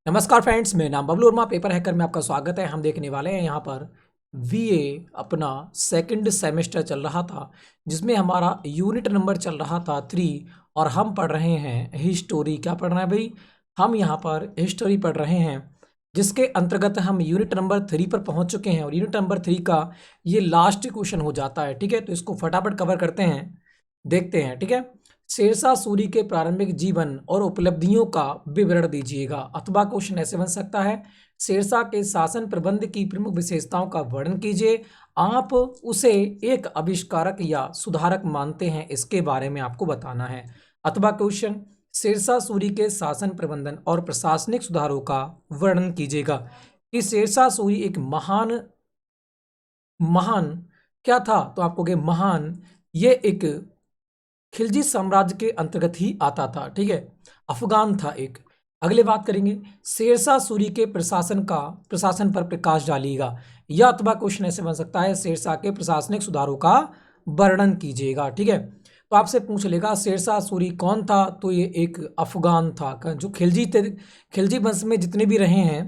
नमस्कार फ्रेंड्स, मेरा नाम बबलू वर्मा, पेपर हैकर में आपका स्वागत है। हम देखने वाले हैं यहाँ पर वीए अपना सेकंड सेमेस्टर चल रहा था, जिसमें हमारा यूनिट नंबर चल रहा था 3 और हम पढ़ रहे हैं हिस्टोरी। क्या पढ़ रहे हैं भाई? हम यहाँ पर हिस्टोरी पढ़ रहे हैं, जिसके अंतर्गत हम यूनिट नंबर 3 पर पहुँच चुके हैं और यूनिट नंबर 3 का ये लास्ट क्वेश्चन हो जाता है। ठीक है, तो इसको फटाफट कवर करते हैं, देखते हैं। ठीक है, शेरशाह सूरी के प्रारंभिक जीवन और उपलब्धियों का विवरण दीजिएगा। अथवा क्वेश्चन ऐसे बन सकता है, शेरशाह के शासन प्रबंध की प्रमुख विशेषताओं का वर्णन कीजिए। आप उसे एक आविष्कारक या सुधारक मानते हैं, इसके बारे में आपको बताना है। अथवा क्वेश्चन, शेरशाह सूरी के शासन प्रबंधन और प्रशासनिक सुधारों का वर्णन कीजिएगा कि शेरशाह सूरी एक महान महान क्या था, तो आपको कहे महान, ये एक खिलजी साम्राज्य के अंतर्गत ही आता था। ठीक है, अफगान था एक। अगले बात करेंगे, शेरशाह सूरी के प्रशासन पर प्रकाश डालिएगा। या अथवा क्वेश्चन ऐसे बन सकता है, शेरशाह के प्रशासनिक सुधारों का वर्णन कीजिएगा। ठीक है, तो आपसे पूछ लेगा शेरशाह सूरी कौन था, तो ये एक अफगान था। जो खिलजी थे, खिलजी वंश में जितने भी रहे हैं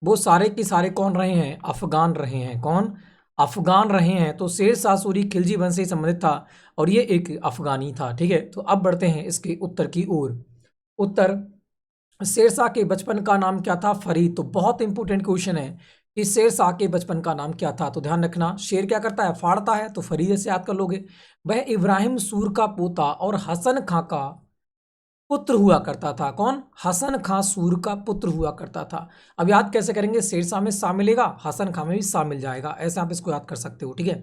वो सारे के सारे कौन रहे हैं? अफगान रहे हैं। कौन? अफगान रहे हैं। तो शेरशाह सूरी खिलजी वंश से संबंधित था और ये एक अफगानी था। ठीक है, तो अब बढ़ते हैं इसके उत्तर की ओर। उत्तर, शेरशाह के बचपन का नाम क्या था? फरीद। तो बहुत इंपॉर्टेंट क्वेश्चन है कि शेरशाह के बचपन का नाम क्या था। तो ध्यान रखना, शेर क्या करता है? फाड़ता है, तो फरीद से याद कर लोगे। वह इब्राहिम सूर का पोता और हसन खां का पुत्र हुआ करता था। कौन? हसन खां सूर का पुत्र हुआ करता था। अब याद कैसे करेंगे? शेरशाह में शाह मिलेगा, हसन खां में भी शाह मिल जाएगा, ऐसे आप इसको याद कर सकते हो। ठीक है,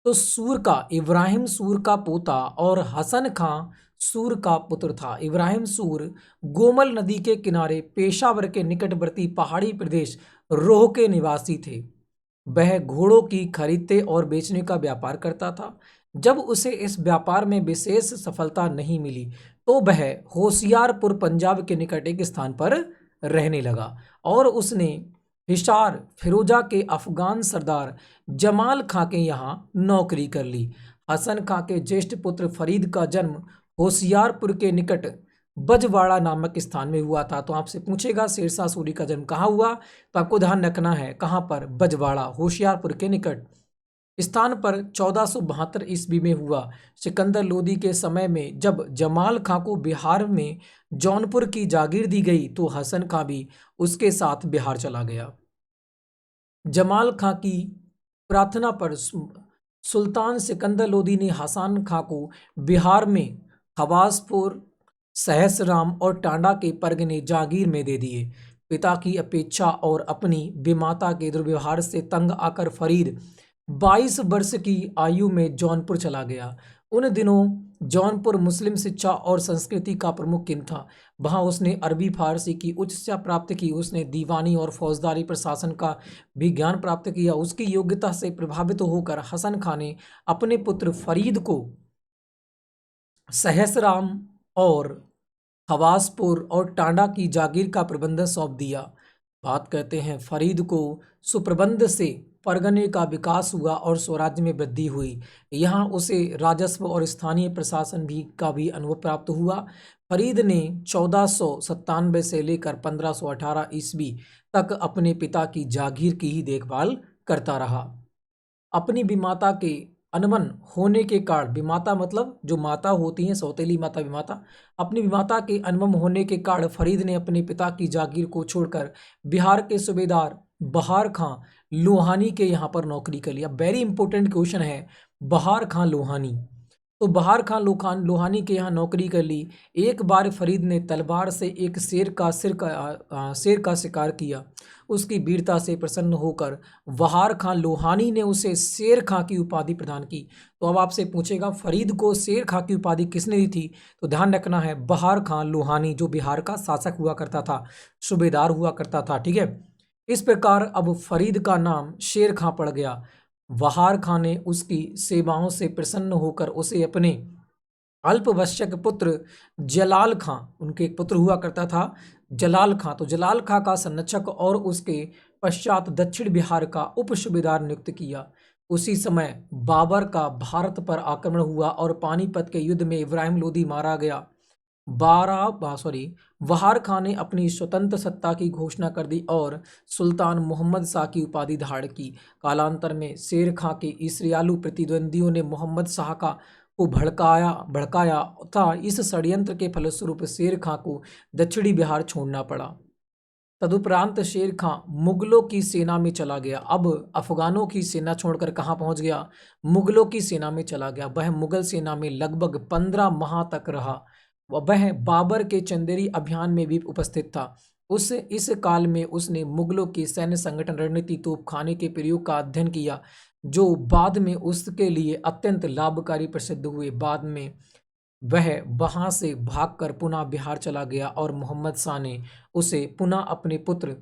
तो सूर का, इब्राहिम सूर का पोता और हसन खां सूर का पुत्र था। इब्राहिम सूर गोमल नदी के किनारे पेशावर के निकटवर्ती पहाड़ी प्रदेश रोह के निवासी थे। वह घोड़ों की खरीदते और बेचने का व्यापार करता था। जब उसे इस व्यापार में विशेष सफलता नहीं मिली तो वह होशियारपुर पंजाब के निकट एक स्थान पर रहने लगा और उसने हिसार फिरोजा के अफगान सरदार जमाल खां के यहाँ नौकरी कर ली। हसन खां के ज्येष्ठ पुत्र फरीद का जन्म होशियारपुर के निकट बजवाड़ा नामक स्थान में हुआ था। तो आपसे पूछेगा शेरशाह सूरी का जन्म कहाँ हुआ, तो आपको ध्यान रखना है कहाँ पर? बजवाड़ा, होशियारपुर के निकट स्थान पर 1472 ईस्वी में हुआ। सिकंदर लोदी के समय में जब जमाल खां को बिहार में जौनपुर की जागीर दी गई तो हसन खां भी उसके साथ बिहार चला गया। जमाल खां की प्रार्थना पर सुल्तान सिकंदर लोदी ने हसन खां को बिहार में खवासपुर, सहसराम और टांडा के परगने जागीर में दे दिए। पिता की अपेक्षा और अपनी विमाता के दुर्व्यवहार से तंग आकर फरीद 22 वर्ष की आयु में जौनपुर चला गया। उन दिनों जौनपुर मुस्लिम शिक्षा और संस्कृति का प्रमुख केंद्र था। वहां उसने अरबी फारसी की उच्च शिक्षा प्राप्त की। उसने दीवानी और फौजदारी प्रशासन का भी ज्ञान प्राप्त किया। उसकी योग्यता से प्रभावित होकर हसन खां ने अपने पुत्र फरीद को सहसराम और खवासपुर और टांडा की जागीर का प्रबंधन सौंप दिया। बात करते हैं फरीद को सुप्रबंध से परगने का विकास हुआ और स्वराज्य में वृद्धि हुई। यहाँ उसे राजस्व और स्थानीय प्रशासन का भी अनुभव प्राप्त हुआ। फरीद ने 1497 से लेकर 1518 ईस्वी तक अपने पिता की जागीर की ही देखभाल करता रहा। अपनी विमाता के अनबन होने के कारण, विमाता मतलब जो माता होती हैं, सौतेली माता विमाता, अपनी विमाता के अनबन होने के कारण फरीद ने अपने पिता की जागीर को छोड़कर बिहार के सूबेदार बहार खां लोहानी के यहाँ पर नौकरी कर लिया। वेरी इंपॉर्टेंट क्वेश्चन है, बहार खां लोहानी। तो बहार खां लोहानी के यहाँ नौकरी कर ली। एक बार फरीद ने तलवार से एक शेर का शिकार किया। उसकी वीरता से प्रसन्न होकर बहार खां लोहानी ने उसे शेर खां की उपाधि प्रदान की। तो अब आपसे पूछेगा फरीद को शेर खां की उपाधि किसने दी थी? तो ध्यान रखना है, बहार खां लोहानी, जो बिहार का शासक हुआ करता था, सूबेदार हुआ करता था। ठीक है, इस प्रकार अब फरीद का नाम शेर खां पड़ गया। बहार खां ने उसकी सेवाओं से प्रसन्न होकर उसे अपने अल्पवयस्क पुत्र जलाल खां, उनके एक पुत्र हुआ करता था जलाल खां, तो जलाल खां का संरक्षक और उसके पश्चात दक्षिण बिहार का उप सूबेदार नियुक्त किया। उसी समय बाबर का भारत पर आक्रमण हुआ और पानीपत के युद्ध में इब्राहिम लोदी मारा गया। वहार खां ने अपनी स्वतंत्र सत्ता की घोषणा कर दी और सुल्तान मोहम्मद शाह की उपाधि धारण की। कालांतर में शेर खां के ईर्ष्यालु प्रतिद्वंदियों ने मोहम्मद शाह का को भड़काया था। इस षड्यंत्र के फलस्वरूप शेर खां को दक्षिणी बिहार छोड़ना पड़ा। तदुपरांत शेर खां मुगलों की सेना में चला गया। अब अफगानों की सेना छोड़कर कहाँ पहुंच गया? मुगलों की सेना में चला गया। वह मुगल सेना में लगभग 15 माह तक रहा। वह बाबर के चंदेरी अभियान में भी उपस्थित था। इस काल में उसने मुगलों के सैन्य संगठन, रणनीति, तोपखाने के प्रयोग का अध्ययन किया, जो बाद में उसके लिए अत्यंत लाभकारी प्रसिद्ध हुए। बाद में वह वहां से भागकर पुनः बिहार चला गया और मोहम्मद शाह ने उसे पुनः अपने पुत्र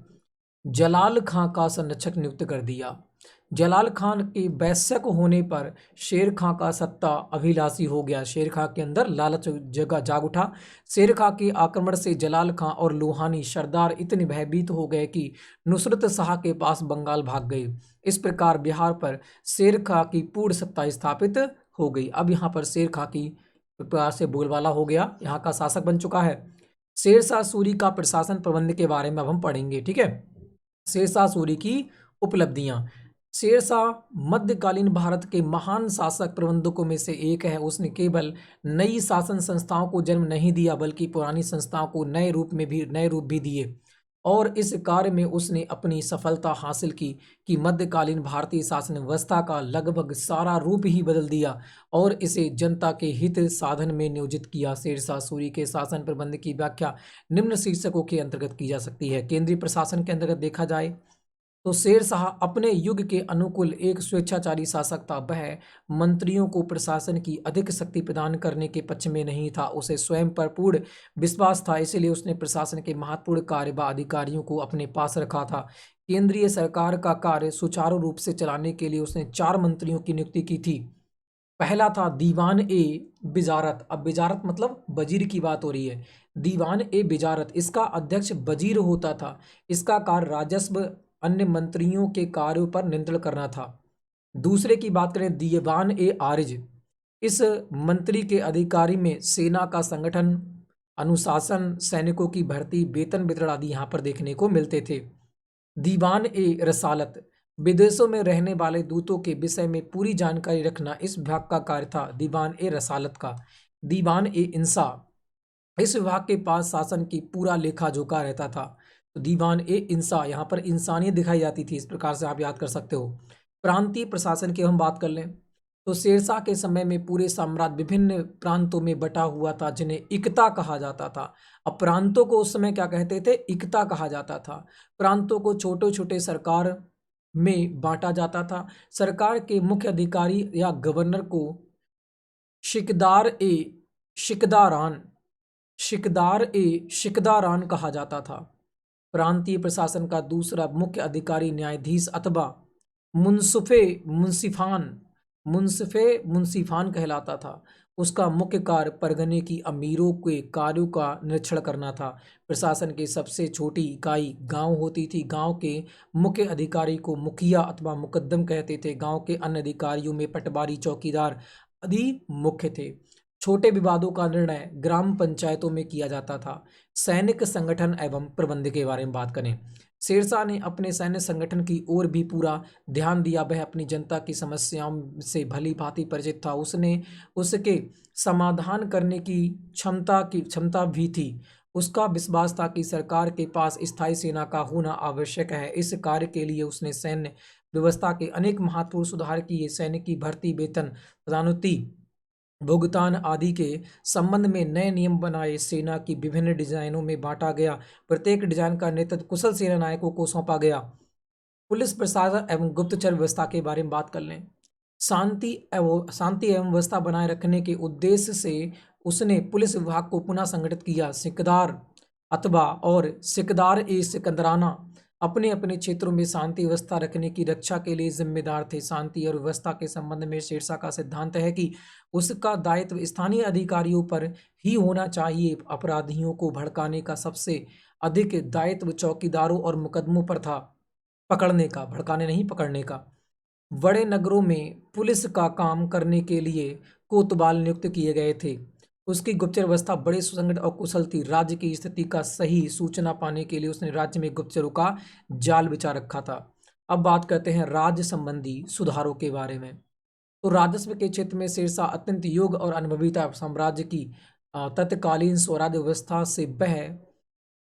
जलाल खां का संरक्षक नियुक्त कर दिया। जलाल खान के वैश्यक होने पर शेर खां का सत्ता अभिलाषी हो गया। शेर खां के अंदर लालच जाग उठा। शेर खां के आक्रमण से जलाल खां और लोहानी सरदार इतने भयभीत हो गए कि नुसरत शाह के पास बंगाल भाग गए। इस प्रकार बिहार पर शेर खां की पूर्ण सत्ता स्थापित हो गई। अब यहाँ पर शेर खां की प्रकार से बोलबाला हो गया, यहाँ का शासक बन चुका है। शेरशाह सूरी का प्रशासन प्रबंध के बारे में अब हम पढ़ेंगे, ठीक है। शेरशाह सूरी की उपलब्धियां। शेरशाह मध्यकालीन भारत के महान शासक प्रबंधकों में से एक है। उसने केवल नई शासन संस्थाओं को जन्म नहीं दिया, बल्कि पुरानी संस्थाओं को नए रूप भी दिए, और इस कार्य में उसने अपनी सफलता हासिल की कि मध्यकालीन भारतीय शासन व्यवस्था का लगभग सारा रूप ही बदल दिया और इसे जनता के हित साधन में नियोजित किया। शेरशाह सूरी के शासन प्रबंध की व्याख्या निम्न शीर्षकों के अंतर्गत की जा सकती है। केंद्रीय प्रशासन के अंतर्गत देखा जाए तो शेरशाह अपने युग के अनुकूल एक स्वेच्छाचारी शासक था। वह मंत्रियों को प्रशासन की अधिक शक्ति प्रदान करने के पक्ष में नहीं था। उसे स्वयं पर पूर्ण विश्वास था, इसलिए उसने प्रशासन के महत्वपूर्ण कार्य व अधिकारियों को अपने पास रखा था। केंद्रीय सरकार का कार्य सुचारू रूप से चलाने के लिए उसने 4 मंत्रियों की नियुक्ति की थी। पहला था दीवान ए बिजारत। अब बिजारत मतलब वजीर की बात हो रही है। दीवान ए बिजारत, इसका अध्यक्ष वजीर होता था। इसका कार्य राजस्व, अन्य मंत्रियों के कार्यों पर नियंत्रण करना था। दूसरे की बात करें, दीवान ए आरिज। इस मंत्री के अधिकारी में सेना का संगठन, अनुशासन, सैनिकों की भर्ती, वेतन वितरण आदि यहाँ पर देखने को मिलते थे। दीवान ए रसालत, विदेशों में रहने वाले दूतों के विषय में पूरी जानकारी रखना इस विभाग का कार्य था। दीवान ए रसालत का। दीवान ए इंसा, इस विभाग के पास शासन की पूरा लेखा जोखा रहता था। तो दीवान ए इंसा, यहाँ पर इंसानियत दिखाई जाती थी, इस प्रकार से आप याद कर सकते हो। प्रांतीय प्रशासन की हम बात कर लें तो शेरशाह के समय में पूरे साम्राज्य विभिन्न प्रांतों में बटा हुआ था, जिन्हें इक्ता कहा जाता था। अब प्रांतों को उस समय क्या कहते थे? इक्ता कहा जाता था। प्रांतों को छोटे छोटे सरकार में बांटा जाता था। सरकार के मुख्य अधिकारी या गवर्नर को शिकदारान कहा जाता था। प्रांतीय प्रशासन का दूसरा मुख्य अधिकारी न्यायाधीश अथवा मुंसिफान कहलाता था। उसका मुख्य कार्य परगने की अमीरों के कार्यों का निरीक्षण करना था। प्रशासन की सबसे छोटी इकाई गांव होती थी। गांव के मुख्य अधिकारी को मुखिया अथवा मुकद्दम कहते थे। गांव के अन्य अधिकारियों में पटवारी, चौकीदार आदि मुख्य थे। छोटे विवादों का निर्णय ग्राम पंचायतों में किया जाता था। सैनिक संगठन एवं प्रबंध के बारे में बात करें, शेरशाह ने अपने सैन्य संगठन की ओर भी पूरा ध्यान दिया। वह अपनी जनता की समस्याओं से भली भांति परिचित था। उसने उसके समाधान करने की क्षमता भी थी। उसका विश्वास था कि सरकार के पास स्थायी सेना का होना आवश्यक है। इस कार्य के लिए उसने सैन्य व्यवस्था के अनेक महत्वपूर्ण सुधार किए। सैनिक की भर्ती, वेतन, पदोन्नति, भुगतान आदि के संबंध में नए नियम बनाए। सेना की विभिन्न डिजाइनों में बांटा गया। प्रत्येक डिजाइन का नेतृत्व कुशल सेना नायकों को सौंपा गया। पुलिस प्रशासन एवं गुप्तचर व्यवस्था के बारे में बात कर लें। शांति एवं व्यवस्था बनाए रखने के उद्देश्य से उसने पुलिस विभाग को पुनः संगठित किया। सिकदार ए सिकंदराना अपने अपने क्षेत्रों में शांति व्यवस्था रखने की रक्षा के लिए जिम्मेदार थे। शांति और व्यवस्था के संबंध में शेरशाह का सिद्धांत है कि उसका दायित्व स्थानीय अधिकारियों पर ही होना चाहिए। अपराधियों को भड़काने का सबसे अधिक दायित्व चौकीदारों और मुकदमों पर था, पकड़ने का, भड़काने नहीं, पकड़ने का। बड़े नगरों में पुलिस का काम करने के लिए कोतवाल नियुक्त किए गए थे। उसकी गुप्तचर व्यवस्था बड़े सुसंगत और कुशल थी। राज्य की स्थिति का सही सूचना पाने के लिए उसने राज्य में गुप्तचरों का जाल बिछा रखा था। अब बात करते हैं राज्य संबंधी सुधारों के बारे में। तो राजस्व के क्षेत्र में शेरशाह अत्यंत योग्य और अनुभवी था। साम्राज्य की तत्कालीन स्वराज्य व्यवस्था से वह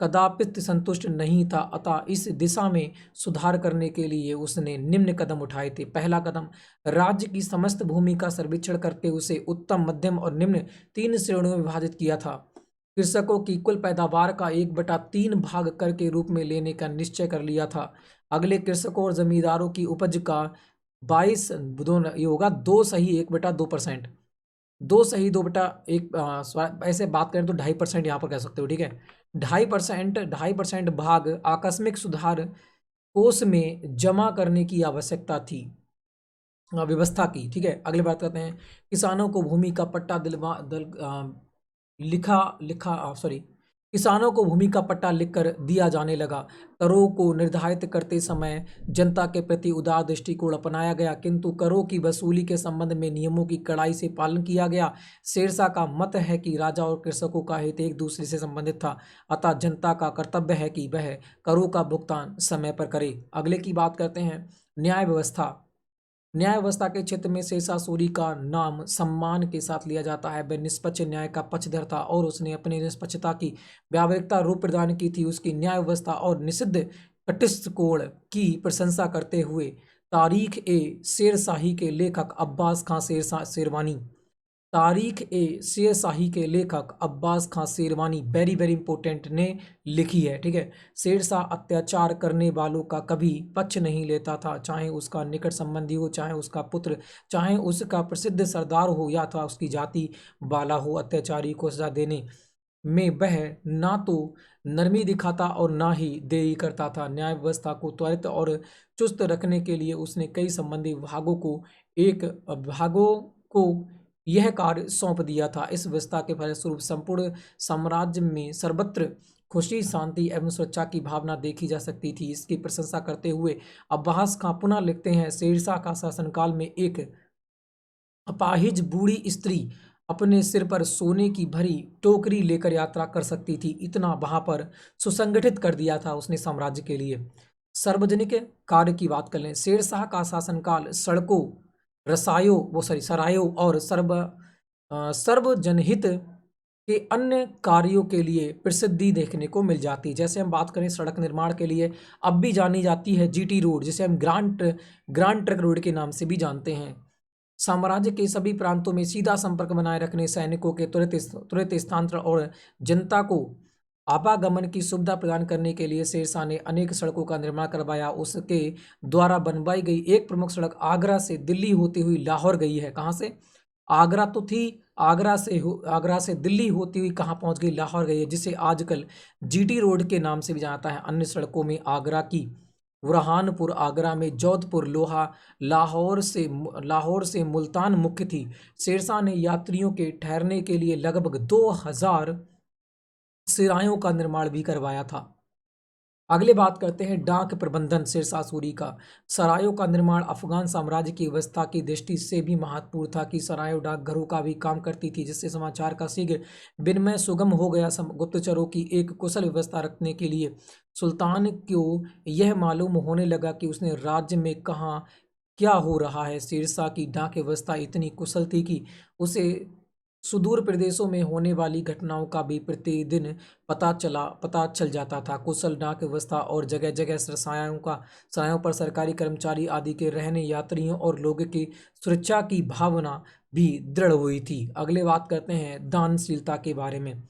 कदापित संतुष्ट नहीं था, अतः इस दिशा में सुधार करने के लिए उसने निम्न कदम उठाए थे। पहला कदम, राज्य की समस्त भूमि का सर्वेक्षण करके उसे उत्तम, मध्यम और निम्न 3 श्रेणियों में विभाजित किया था। कृषकों की कुल पैदावार का 1/3 भाग कर के रूप में लेने का निश्चय कर लिया था। अगले, कृषकों और जमींदारों की उपज का 22 ये होगा 2 सही 1/2%। 2 सही 2/1 ऐसे बात करें तो 2.5% यहाँ पर कह सकते हो, ठीक है। 2.5% भाग आकस्मिक सुधार कोष में जमा करने की आवश्यकता थी, व्यवस्था की, ठीक है। अगली बात करते हैं, किसानों को भूमि का पट्टा दिलवा दल लिखा लिखा सॉरी किसानों को भूमि का पट्टा लिखकर दिया जाने लगा। करों को निर्धारित करते समय जनता के प्रति उदार दृष्टिकोण अपनाया गया, किंतु करों की वसूली के संबंध में नियमों की कड़ाई से पालन किया गया। शेरशाह का मत है कि राजा और कृषकों का हित एक दूसरे से संबंधित था, अतः जनता का कर्तव्य है कि वह करों का भुगतान समय पर करे। अगले की बात करते हैं, न्याय व्यवस्था। न्याय व्यवस्था के क्षेत्र में शेरशाह सूरी का नाम सम्मान के साथ लिया जाता है। वह निष्पक्ष न्याय का पक्षधर था और उसने अपनी निष्पक्षता की व्यावहारिकता रूप प्रदान की थी। उसकी न्याय व्यवस्था और निषिद्ध कटिस्कोण की प्रशंसा करते हुए तारीख ए शेरशाही के लेखक अब्बास खां शेरवानी तारीख ए शेरशाही के लेखक अब्बास खां शेरवानी वेरी वेरी इंपॉर्टेंट ने लिखी है, ठीक है। शेरशाह अत्याचार करने वालों का कभी पक्ष नहीं लेता था, चाहे उसका निकट संबंधी हो, चाहे उसका पुत्र, चाहे उसका प्रसिद्ध सरदार हो या था उसकी जाति वाला हो। अत्याचारी को सजा देने में वह ना तो नरमी दिखाता और ना ही देरी करता था। न्याय व्यवस्था को त्वरित और चुस्त रखने के लिए उसने कई संबंधी विभागों को यह कार्य सौंप दिया था। इस व्यवस्था के फलस्वरूप संपूर्ण साम्राज्य में सर्वत्र खुशी, शांति एवं सुरक्षा की भावना देखी जा सकती थी। इसकी प्रशंसा करते हुए अब्बास खां पुनः लिखते हैं, शेरशाह का शासनकाल में एक अपाहिज बूढ़ी स्त्री अपने सिर पर सोने की भरी टोकरी लेकर यात्रा कर सकती थी। इतना वहां पर सुसंगठित कर दिया था उसने साम्राज्य के लिए। सार्वजनिक कार्य की बात कर लें, शेरशाह का शासनकाल सड़कों, सरायों और सर्वजनहित के अन्य कार्यों के लिए प्रसिद्धि देखने को मिल जाती। जैसे हम बात करें सड़क निर्माण के लिए, अब भी जानी जाती है जीटी रोड, जिसे हम ग्रांड ट्रक रोड के नाम से भी जानते हैं। साम्राज्य के सभी प्रांतों में सीधा संपर्क बनाए रखने, सैनिकों के त्वरित स्थानांतरण और जनता को आवागमन की सुविधा प्रदान करने के लिए शेरशाह ने अनेक सड़कों का निर्माण करवाया। उसके द्वारा बनवाई गई एक प्रमुख सड़क आगरा से दिल्ली होती हुई लाहौर गई है। कहाँ से? आगरा तो थी, आगरा से दिल्ली होती हुई कहाँ पहुँच गई? लाहौर गई है, जिसे आजकल जीटी रोड के नाम से भी जाता है। अन्य सड़कों में आगरा की बुरहानपुर, आगरा में जोधपुर, लाहौर से मुल्तान मुख्य थी। शेरशाह ने यात्रियों के ठहरने के लिए लगभग 2000 सरायों का निर्माण भी करवाया था। अगले बात करते हैं डाक प्रबंधन शेरशाह सूरी का। सरायों का निर्माण अफगान साम्राज्य की व्यवस्था की दृष्टि से भी महत्वपूर्ण था कि सरायों डाकघरों का भी काम करती थी, जिससे समाचार का शीघ्र विनिमय सुगम हो गया। गुप्तचरों की एक कुशल व्यवस्था रखने के लिए सुल्तान को यह मालूम होने लगा कि उसने राज्य में कहाँ क्या हो रहा है। शेरशाह की डाक व्यवस्था इतनी कुशल थी कि उसे सुदूर प्रदेशों में होने वाली घटनाओं का भी प्रतिदिन पता चल जाता था। कुशल डाक व्यवस्था और जगह जगह सरायों पर सरकारी कर्मचारी आदि के रहने, यात्रियों और लोगों की सुरक्षा की भावना भी दृढ़ हुई थी। अगले बात करते हैं दानशीलता के बारे में।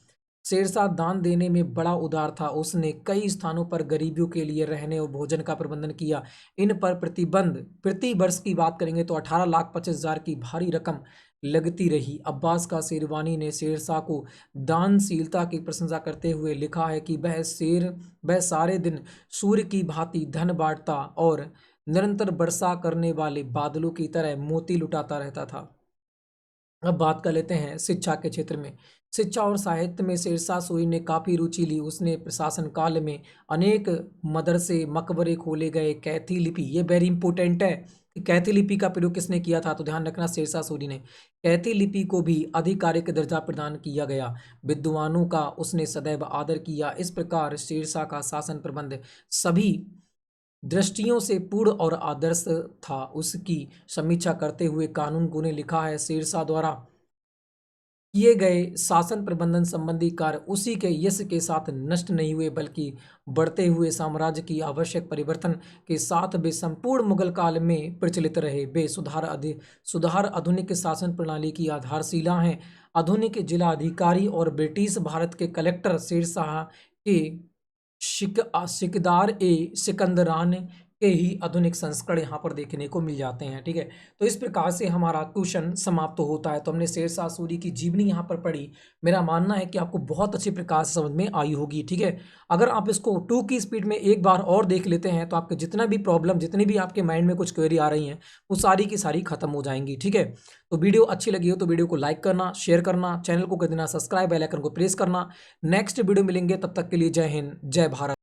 शेरशाह दान देने में बड़ा उदार था। उसने कई स्थानों पर गरीबियों के लिए रहने और भोजन का प्रबंधन किया। इन पर प्रतिबंध प्रति वर्ष की बात करेंगे तो 18,25,000 की भारी रकम लगती रही। अब्बास का शेरवानी ने शेरशाह को दानशीलता की प्रशंसा करते हुए लिखा है कि वह सारे दिन सूर्य की भांति धन बांटता और निरंतर वर्षा करने वाले बादलों की तरह मोती लुटाता रहता था। अब बात कर लेते हैं शिक्षा के क्षेत्र में। शिक्षा और साहित्य में शेरशाह सूरी ने काफ़ी रुचि ली। उसने प्रशासन काल में अनेक मदरसे, मकबरे खोले गए। कैथी लिपि, ये वेरी इंपॉर्टेंट है कैथी लिपि का प्रयोग किसने किया था? तो ध्यान रखना शेरशाह सूरी ने। कैथी लिपि को भी आधिकारिक दर्जा प्रदान किया गया। विद्वानों का उसने सदैव आदर किया। इस प्रकार शेरशाह का शासन प्रबंध सभी दृष्टियों से पूर्ण और आदर्श था। उसकी समीक्षा करते हुए कानूनगो ने लिखा है, शेरशाह द्वारा किए गए शासन प्रबंधन संबंधी कार्य उसी के यश के साथ नष्ट नहीं हुए, बल्कि बढ़ते हुए साम्राज्य की आवश्यक परिवर्तन के साथ वे संपूर्ण मुगल काल में प्रचलित रहे। वे सुधार आधुनिक शासन प्रणाली की आधारशिला हैं। आधुनिक जिला अधिकारी और ब्रिटिश भारत के कलेक्टर शेरशाह के सिकदार ए सिकंदरान के ही आधुनिक संस्करण यहाँ पर देखने को मिल जाते हैं। ठीक है, तो इस प्रकार से हमारा क्वेश्चन समाप्त होता है। तो हमने शेरशाह सूरी की जीवनी यहाँ पर पढ़ी। मेरा मानना है कि आपको बहुत अच्छी प्रकार से समझ में आई होगी। ठीक है, अगर आप इसको 2 की स्पीड में एक बार और देख लेते हैं तो आपके जितना भी प्रॉब्लम, जितनी भी आपके माइंड में कुछ क्वेरी आ रही हैं, वो सारी की सारी खत्म हो जाएंगी। ठीक है, तो वीडियो अच्छी लगी हो तो वीडियो को लाइक करना, शेयर करना, चैनल को कर देना सब्सक्राइब, बेल आइकन को प्रेस करना। नेक्स्ट वीडियो मिलेंगे, तब तक के लिए जय हिंद, जय भारत।